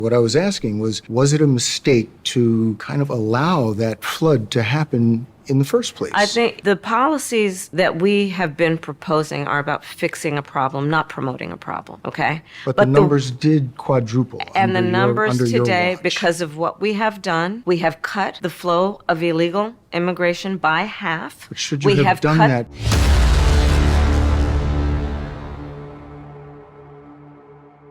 What I was asking was it a mistake to kind of allow that flood to happen in the first place? I think the policies that we have been proposing are about fixing a problem, not promoting a problem, okay? But the numbers did quadruple. And the numbers under your today, watch. because of what we have done, we have cut the flow of illegal immigration by half. But should you have done that?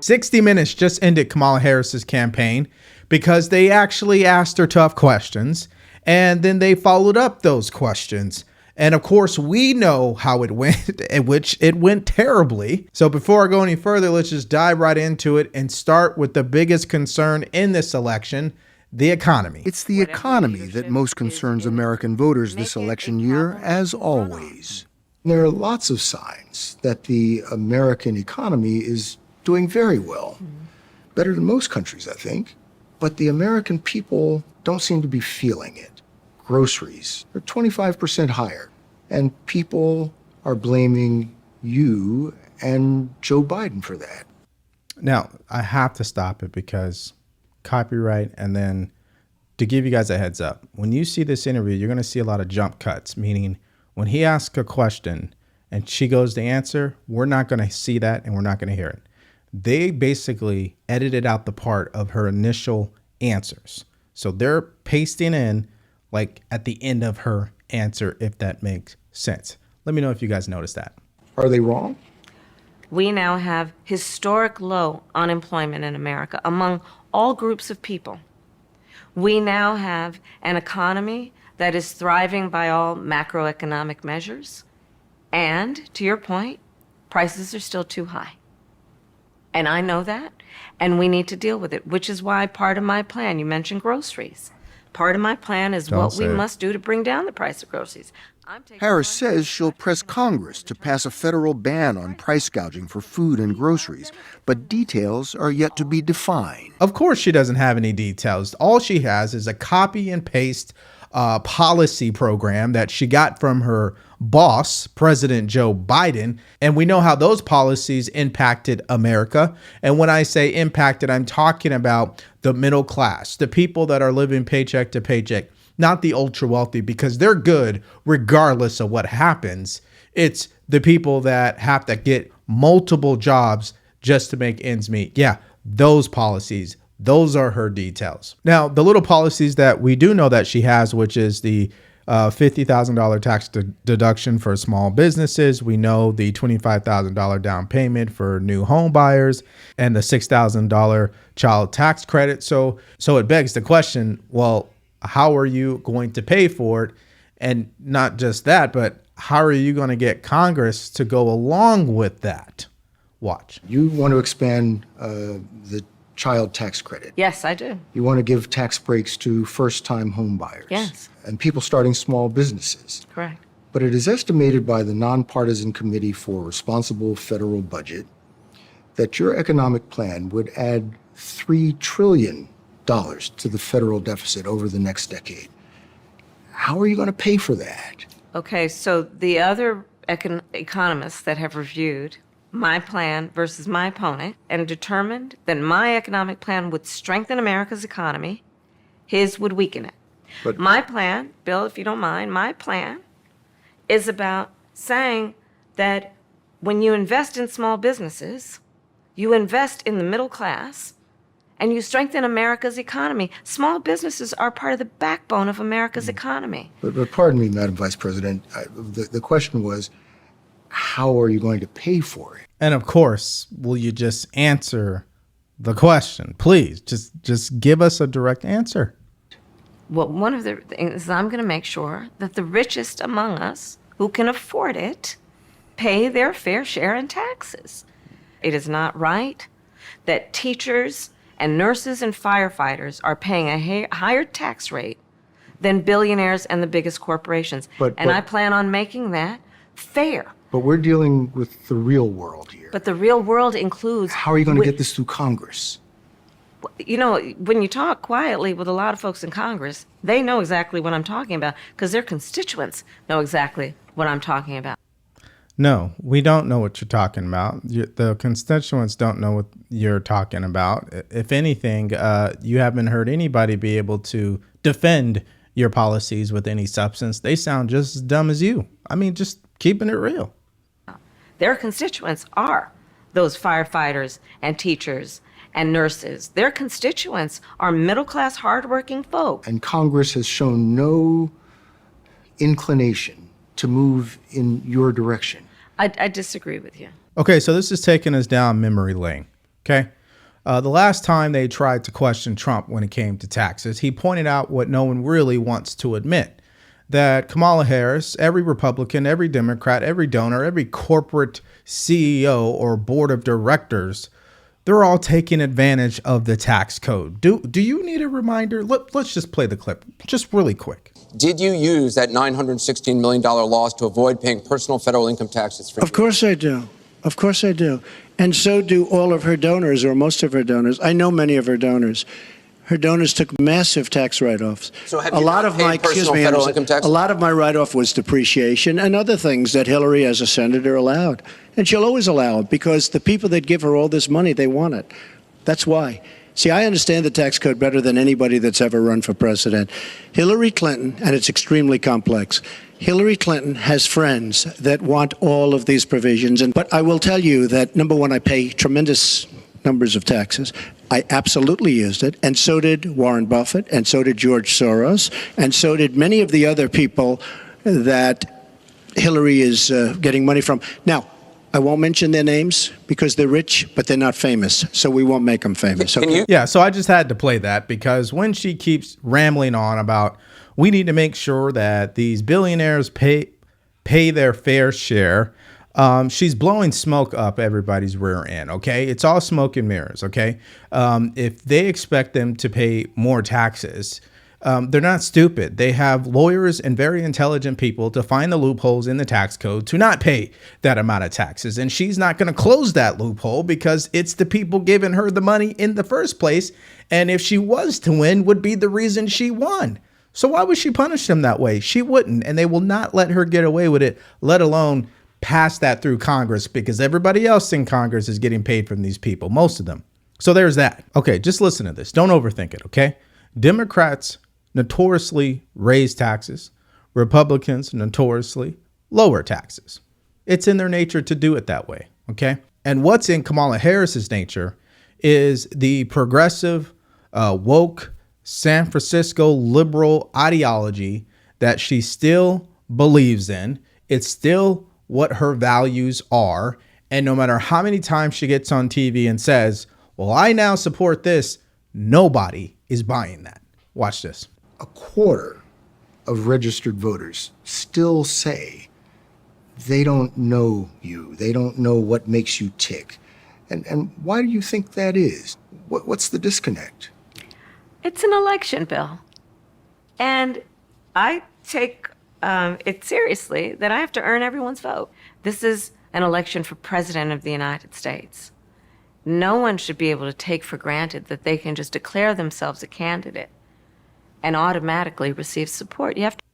60 Minutes just ended Kamala Harris's campaign because they actually asked her tough questions and then they followed up those questions. And of course, we know how it went, which it went terribly. So before I go any further, let's just dive right into it and start with the biggest concern in this election, the economy. It's the economy that most concerns American voters this election year, as always. There are lots of signs that the American economy is doing very well. Better than most countries, I think. But the American people don't seem to be feeling it. Groceries are 25% higher, and people are blaming you and Joe Biden for that. Now, I have to stop it because copyright, and then to give you guys a heads up, when you see this interview, you're going to see a lot of jump cuts, meaning when he asks a question and she goes to answer, we're not going to see that and we're not going to hear it. They basically edited out the part of her initial answers. So they're pasting in like at the end of her answer, if that makes sense. Let me know if you guys noticed that. Are they wrong? We now have historic low unemployment in America among all groups of people. We now have an economy that is thriving by all macroeconomic measures. And to your point, prices are still too high. And I know that, and we need to deal with it, which is why part of my plan, you mentioned groceries. Part of my plan is what we must do to bring down the price of groceries. Harris says she'll press Congress to pass a federal ban on price gouging for food and groceries, but details are yet to be defined. Of course she doesn't have any details. All she has is a copy and paste policy program that she got from her boss, President Joe Biden. And we know how those policies impacted America. And when I say impacted, I'm talking about the middle class, the people that are living paycheck to paycheck, not the ultra wealthy, because they're good regardless of what happens. It's the people that have to get multiple jobs just to make ends meet. Yeah, those policies. Those are her details. Now, the little policies that we do know that she has, which is the $50,000 tax deduction for small businesses. We know the $25,000 down payment for new home buyers and the $6,000 child tax credit. So it begs the question, well, how are you going to pay for it? And not just that, but how are you going to get Congress to go along with that? Watch. You want to expand the child tax credit. Yes, I do. You want to give tax breaks to first-time home buyers. Yes. And people starting small businesses. Correct. But it is estimated by the Nonpartisan Committee for Responsible Federal Budget that your economic plan would add $3 trillion to the federal deficit over the next decade. How are you going to pay for that? Okay, so the other economists that have reviewed my plan versus my opponent and determined that my economic plan would strengthen America's economy, his would weaken it. But my plan, Bill, if you don't mind, my plan is about saying that when you invest in small businesses, you invest in the middle class, and you strengthen America's economy. Small businesses are part of the backbone of America's economy. But pardon me, Madam Vice President, the question was, how are you going to pay for it? And of course, will you just answer the question? Please, just give us a direct answer. Well, one of the things is I'm going to make sure that the richest among us who can afford it pay their fair share in taxes. It is not right that teachers and nurses and firefighters are paying a higher tax rate than billionaires and the biggest corporations. And I plan on making that fair. But we're dealing with the real world here. But the real world includes... How are you going to get this through Congress? You know, when you talk quietly with a lot of folks in Congress, they know exactly what I'm talking about because their constituents know exactly what I'm talking about. No, we don't know what you're talking about. The constituents don't know what you're talking about. If anything, you haven't heard anybody be able to defend your policies with any substance. They sound just as dumb as you. I mean, just keeping it real. Their constituents are those firefighters and teachers and nurses. Their constituents are middle-class, hardworking folk. And Congress has shown no inclination to move in your direction. I disagree with you. Okay, so this is taking us down memory lane. Okay. The last time they tried to question Trump when it came to taxes, he pointed out what no one really wants to admit, that Kamala Harris, every Republican, every Democrat, every donor, every corporate CEO or board of directors, they're all taking advantage of the tax code. Do you need a reminder? Let's just play the clip just really quick. Did you use that $916 million loss to avoid paying personal federal income taxes? Of course I do. Of course I do. And so do all of her donors, or most of her donors. I know many of her donors. Her donors took massive tax write-offs. So have you not paid personal federal income tax? A lot of my write-off was depreciation and other things that Hillary, as a senator, allowed. And she'll always allow it because the people that give her all this money, they want it. That's why. See, I understand the tax code better than anybody that's ever run for president. Hillary Clinton, and it's extremely complex, Hillary Clinton has friends that want all of these provisions. But I will tell you that, number one, I pay tremendous numbers of taxes. I absolutely used it, and so did Warren Buffett, and so did George Soros, and so did many of the other people that Hillary is getting money from. Now, I won't mention their names because they're rich, but they're not famous, so we won't make them famous. Okay? Yeah, so I just had to play that because when she keeps rambling on about we need to make sure that these billionaires pay their fair share, she's blowing smoke up everybody's rear end, okay? It's all smoke and mirrors, okay? If they expect them to pay more taxes, they're not stupid. They have lawyers and very intelligent people to find the loopholes in the tax code to not pay that amount of taxes. And she's not going to close that loophole because it's the people giving her the money in the first place. And if she was to win, would be the reason she won. So why would she punish them that way? She wouldn't. And they will not let her get away with it, let alone pass that through Congress, because everybody else in Congress is getting paid from these people, most of them. So there's that. Okay, just listen to this. Don't overthink it, okay? Democrats notoriously raise taxes. Republicans notoriously lower taxes. It's in their nature to do it that way, okay? And what's in Kamala Harris's nature is the progressive, woke, San Francisco liberal ideology that she still believes in. It's still what her values are. And no matter how many times she gets on TV and says, well, I now support this, nobody is buying that. Watch this. A quarter of registered voters still say they don't know you. They don't know what makes you tick. And why do you think that is? What's the disconnect? It's an election, Bill. And I take it seriously that I have to earn everyone's vote. This is an election for President of the United States. No one should be able to take for granted that they can just declare themselves a candidate and automatically receive support. You have to.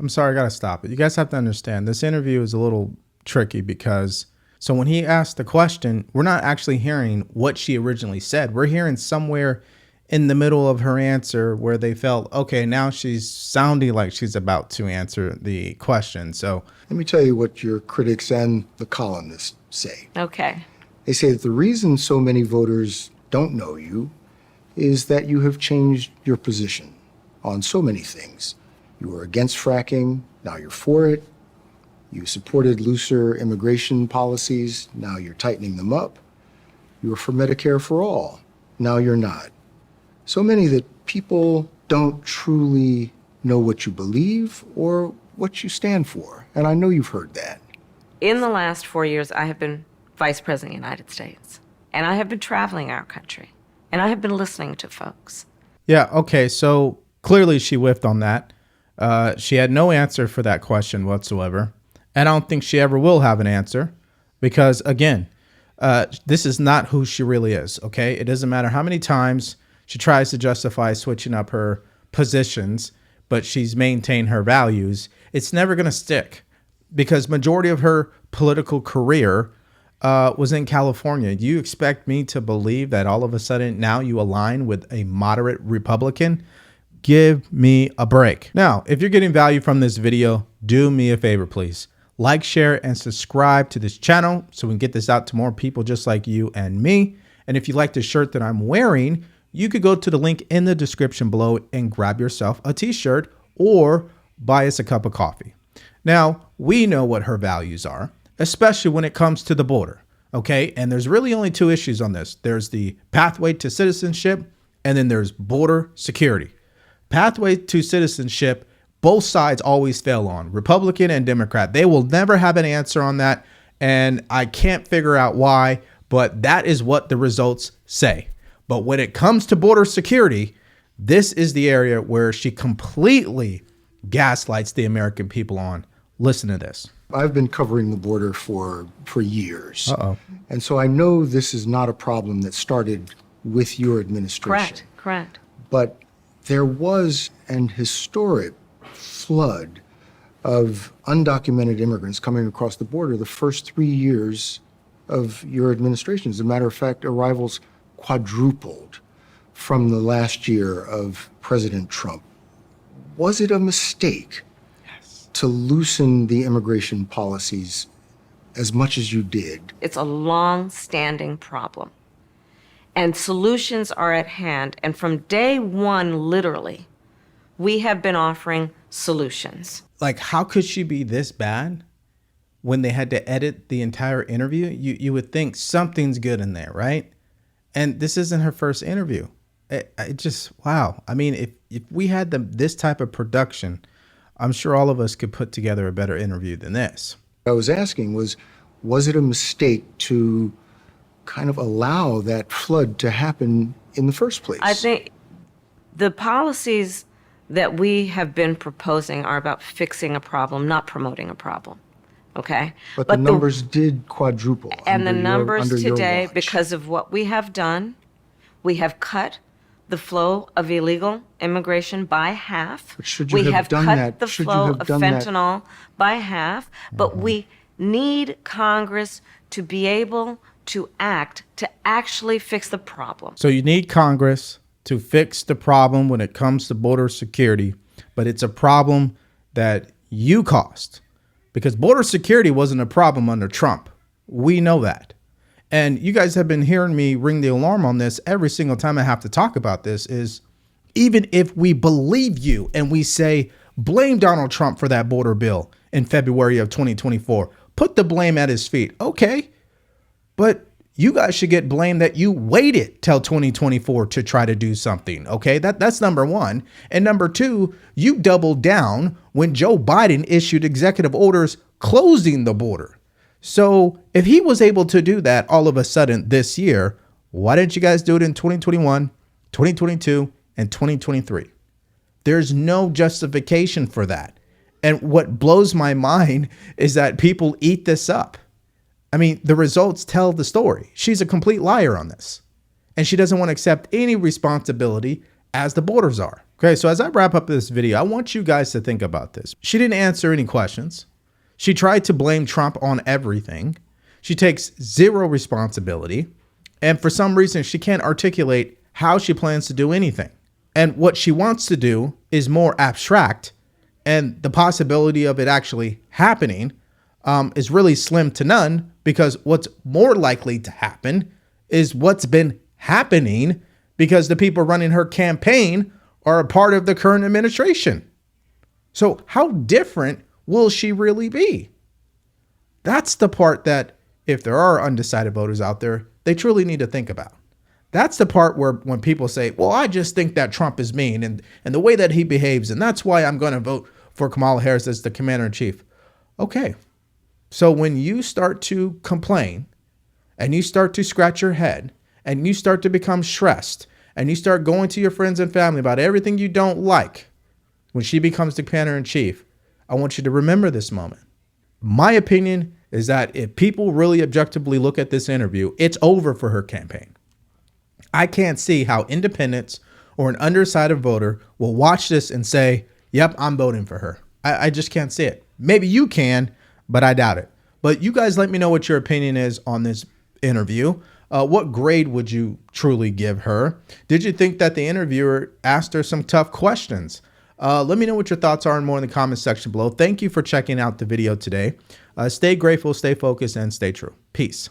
I'm sorry, I got to stop it. You guys have to understand this interview is a little tricky because so when he asked the question, we're not actually hearing what she originally said. We're hearing somewhere in the middle of her answer where they felt, okay, now she's sounding like she's about to answer the question. So let me tell you what your critics and the columnists say. Okay. They say that the reason so many voters don't know you is that you have changed your position on so many things. You were against fracking, now you're for it. You supported looser immigration policies, now you're tightening them up. You were for Medicare for all, now you're not. So many that people don't truly know what you believe or what you stand for. And I know you've heard that. In the last 4 years, I have been Vice President of the United States. And I have been traveling our country. And I have been listening to folks. Yeah, okay, so clearly she whiffed on that. She had no answer for that question whatsoever. And I don't think she ever will have an answer because, again, this is not who she really is, okay? It doesn't matter how many times she tries to justify switching up her positions, but she's maintained her values. It's never going to stick. because majority of her political career was in California. Do you expect me to believe that all of a sudden now you align with a moderate Republican? Give me a break. Now, if you're getting value from this video, do me a favor, please. Like, share, and subscribe to this channel so we can get this out to more people just like you and me. And if you like the shirt that I'm wearing, you could go to the link in the description below and grab yourself a t-shirt or buy us a cup of coffee. Now, we know what her values are, especially when it comes to the border, okay? And there's really only two issues on this. There's the pathway to citizenship, and then there's border security. Pathway to citizenship, both sides always fail on, Republican and Democrat. They will never have an answer on that, and I can't figure out why, but that is what the results say. But when it comes to border security, this is the area where she completely gaslights the American people on. Listen to this. I've been covering the border for years. Uh-oh. And so I know this is not a problem that started with your administration. Correct. But there was an historic flood of undocumented immigrants coming across the border the first 3 years of your administration. As a matter of fact, arrivals quadrupled from the last year of President Trump. Was it a mistake to loosen the immigration policies as much as you did? It's a long-standing problem. And solutions are at hand. And from day one, literally, we have been offering solutions. Like, how could she be this bad when they had to edit the entire interview? You would think something's good in there, right? And this isn't her first interview. It just, wow. I mean, if we had this type of production, I'm sure all of us could put together a better interview than this. What I was asking was it a mistake to kind of allow that flood to happen in the first place? I think the policies that we have been proposing are about fixing a problem, not promoting a problem. Okay? But the numbers did quadruple. And the under numbers your today, watch. because of what we have done, we have cut the flow of illegal immigration by half. But should you we have have done cut that? the Should you flow have of done that? fentanyl by half, but we need Congress to be able to act to actually fix the problem. So you need Congress to fix the problem when it comes to border security, but it's a problem that you caused, because border security wasn't a problem under Trump. We know that. And you guys have been hearing me ring the alarm on this every single time I have to talk about this. Is even if we believe you and we say, blame Donald Trump for that border bill in February of 2024, put the blame at his feet. Okay, but you guys should get blamed that you waited till 2024 to try to do something. Okay, that's number one. And number two, you doubled down when Joe Biden issued executive orders closing the border. So if he was able to do that all of a sudden this year, why didn't you guys do it in 2021, 2022, and 2023? There's no justification for that. And what blows my mind is that people eat this up. I mean, the results tell the story. She's a complete liar on this. And she doesn't want to accept any responsibility as the borders are. Okay, so as I wrap up this video, I want you guys to think about this. She didn't answer any questions. She tried to blame Trump on everything. She takes zero responsibility. And for some reason, she can't articulate how she plans to do anything. And what she wants to do is more abstract. And the possibility of it actually happening is really slim to none, because what's more likely to happen is what's been happening, because the people running her campaign are a part of the current administration. So how different will she really be? That's the part that, if there are undecided voters out there, they truly need to think about. That's the part where when people say, well, I just think that Trump is mean and the way that he behaves, and that's why I'm going to vote for Kamala Harris as the commander-in-chief. Okay. So when you start to complain and you start to scratch your head and you start to become stressed and you start going to your friends and family about everything you don't like, when she becomes the commander-in-chief, I want you to remember this moment. My opinion is that if people really objectively look at this interview, it's over for her campaign. I can't see how independents or an undecided voter will watch this and say, yep, I'm voting for her. I just can't see it. Maybe you can, but I doubt it. But you guys let me know what your opinion is on this interview. What grade would you truly give her? Did you think that the interviewer asked her some tough questions? Let me know what your thoughts are and more in the comment section below. Thank you for checking out the video today. Stay grateful, stay focused, and stay true. Peace.